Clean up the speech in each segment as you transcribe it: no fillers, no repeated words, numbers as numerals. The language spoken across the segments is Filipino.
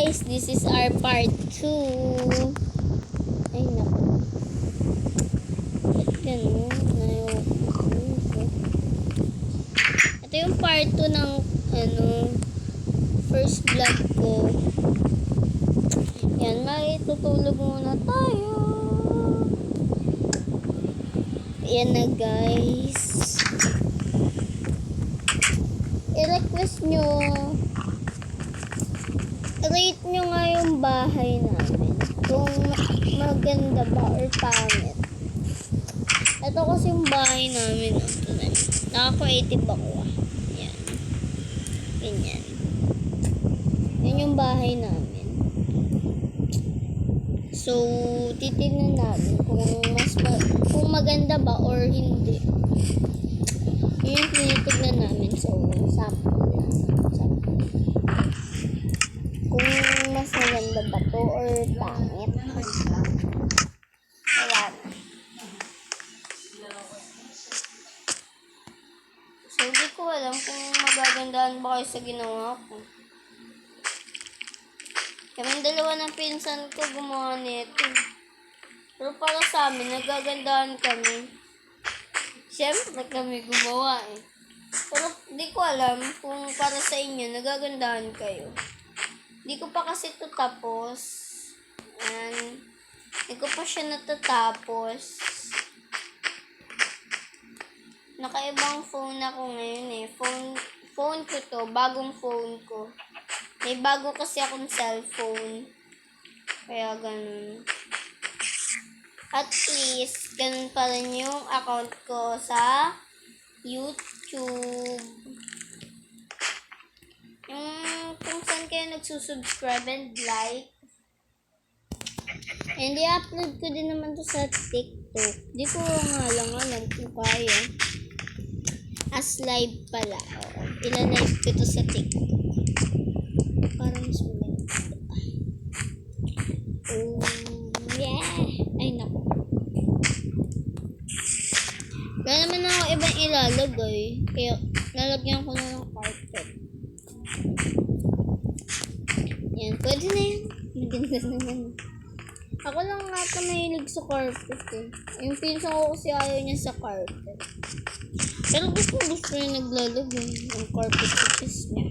guys, this is our part 2. Ay naku. Ba't ganun? Ito yung part 2 ng first vlog ko. Yan, makitutulog muna tayo. Yan na guys. I-request nyo. Rate nyo nga yung bahay namin. Kung maganda ba or pangit. Ito kasi yung bahay namin. Naka-creative ako. Yan. Ganyan. Yan yung bahay namin. So, titignan namin kung maganda ba or hindi. Yun yung tinitignan namin. So, sample lang. Kung mas maganda ba to or pangit. Wala na. So, hindi ko alam kung magagandahan ba kayo sa ginawa ko. Kaming dalawa ng pinsan ko gumawa nito. Pero para sa amin, nagagandahan kami. Siyempre kami gumawa eh. Pero di ko alam kung para sa inyo, nagagandahan kayo. Di ko pa kasi ito tapos. And, di ko pa siya natatapos. Nakaibang phone ako ngayon eh. Phone ko to, bagong phone ko. May bago kasi akong cellphone. Kaya ganun. At least, ganun pa rin yung account ko sa YouTube. Kung saan kayo nagsusubscribe and like. And i-upload ko din naman to sa TikTok. Di ko nga lang alam kung kaya. As live pala. Oo. Ila-live ko to sa TikTok. Parang mas maganda. Oh, yeah. Ay, naku. Wala naman ako ibang ilalagay. Kaya, lalagyan ko na ng carpet. Yan, pwede na yan. Maganda naman. Ako lang nga ito mahilig sa carpet eh. Yung pinsan ko kasi ayaw niya sa carpet. Pero gusto niya naglalagay ng carpet cookies niya.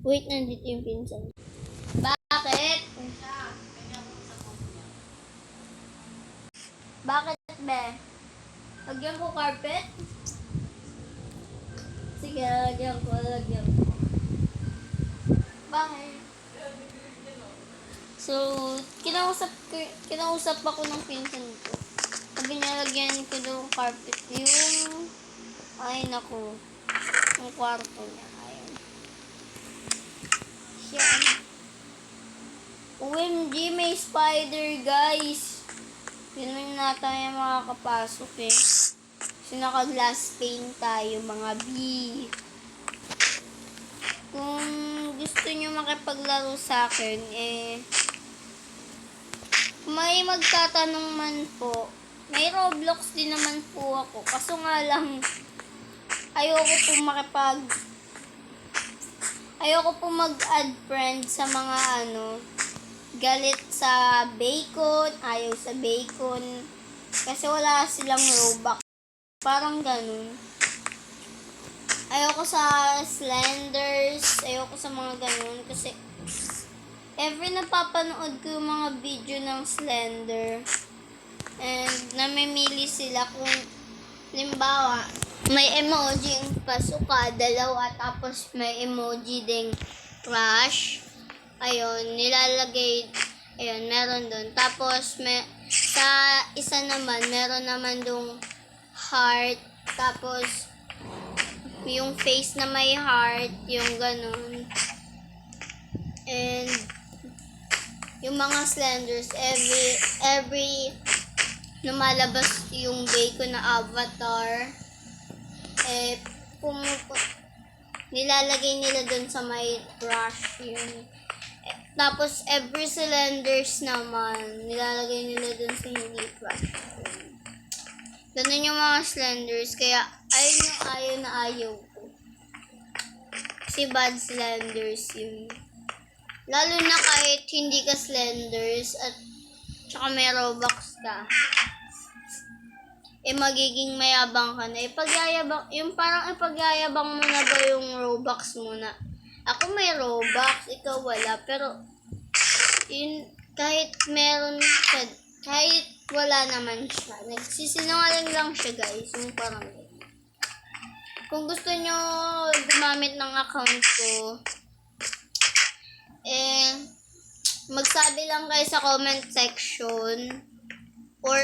Wait, nandito yung pinsan. Bakit? Bakit, be? Lagyan ko carpet? Sige, lagyan ko. Bakit? So, kinausap ako ng pinsan ko. Sabi niya, lagyan ko daw carpet yung, ay naku, yung kwarto niya. Ayun. Yan. OMG, may spider, guys. Hindi naman na tayo makakapasok eh. So, naka-glass pane tayo, mga B. Kung gusto nyo makipaglaro sa akin, may magtatanong man po. May Roblox din naman po ako. Kaso nga lang, ayoko po mag-add friend sa mga galit sa bacon, ayaw sa bacon. Kasi wala silang Robux. Parang ganun. Ayoko sa Slenders, ayoko sa mga ganun. Kasi, every napapanood ko yung mga video ng Slender. And, namimili sila kung, limbawa, may emoji yung pasuka, dalawa, tapos may emoji ding crush. Ayun, nilalagay, ayun, meron dun. Tapos, sa isa naman, meron naman dong heart. Tapos, yung face na may heart, yung ganun. And, yung mga Slenders, every lumalabas yung bacon na avatar, nilalagay nila dun sa may brush yun. Tapos, every Slenders naman, nilalagay nila dun sa hindi brush. Ganun yung mga Slenders, kaya ayaw na ayaw ko. si Bad Slenders yun. Lalo na kahit hindi ka Slenders at tsaka may Robux ka. Magiging mayabang ka na. Yung parang ipagyayabang mo na ba yung Robux mo na? Ako may Robux, ikaw wala. Pero, yun, kahit meron siya, kahit wala naman siya. Nagsisinungaling lang siya, guys. Yung parang, kung gusto nyo gumamit ng account ko, magsabi lang kayo sa comment section or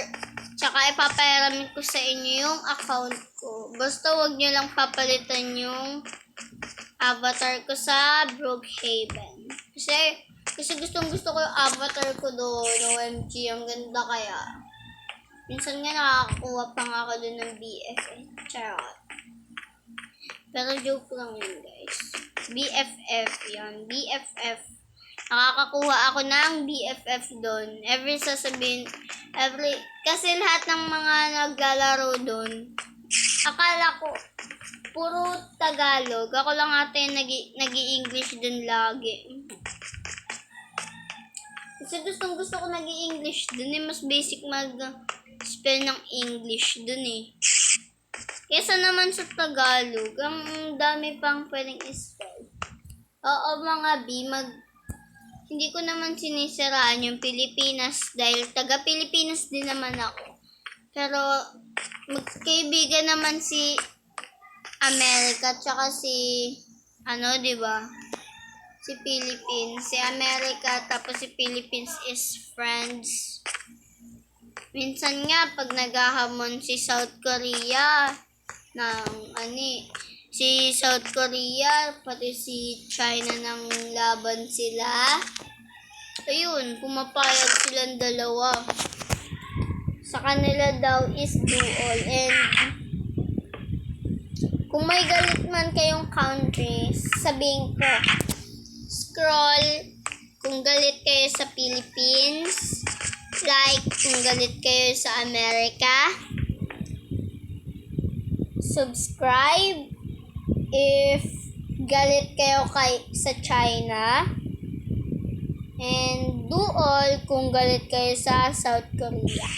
tsaka ipaparamit ko sa inyo yung account ko. Basta wag nyo lang papalitan yung avatar ko sa Brookhaven. Kasi gustong gusto ko yung avatar ko doon. OMG, ang ganda kaya. Minsan nga nakakakuha pa nga ako doon ng BFF. Charot. Pero joke lang yun, guys. BFF yan. BFF. Nakakakuha ako ng BFF doon. Kasi lahat ng mga naglalaro doon, akala ko, puro Tagalog. Ako lang ata yung nag-i-English doon lagi. Kasi gusto ko nag-i-English doon. Mas basic mag-spell ng English doon Kesa naman sa Tagalog, ang dami pang pwedeng i-spell. Oo mga B, hindi ko naman sinisiraan yung Pilipinas dahil taga-Pilipinas din naman ako. Pero magkaibigan naman si America tsaka si di ba? Si Philippines, si America tapos si Philippines is friends. Minsan nga pag naghahamon si South Korea si South Korea, pati si China nang laban sila. Ayun, pumapayag silang dalawa. Sa kanila daw is duel. And kung may galit man kayong country, sabihin ko, scroll kung galit kayo sa Philippines, like kung galit kayo sa America, subscribe if galit kayo sa China, and do all kung galit kayo sa South Korea.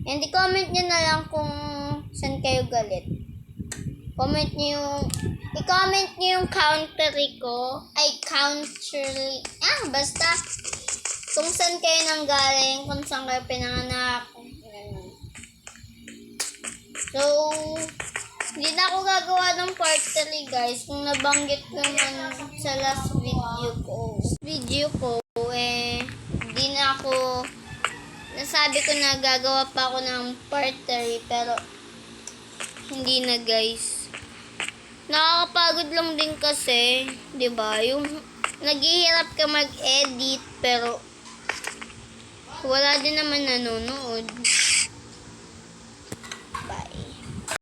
And i-comment nyo na lang kung saan kayo galit. I-comment nyo yung country ko. Basta kung saan kayo nanggaling, kung saan kayo pinanganak. So, hindi na ako gagawa ng part 3, guys. Kung nabanggit ko naman sa last video ko, hindi na ako, nasabi ko na gagawa pa ako ng part 3, pero hindi na, guys. Nakakapagod lang din kasi, 'di ba? Yung naghihirap ka mag-edit pero wala din naman nanonood.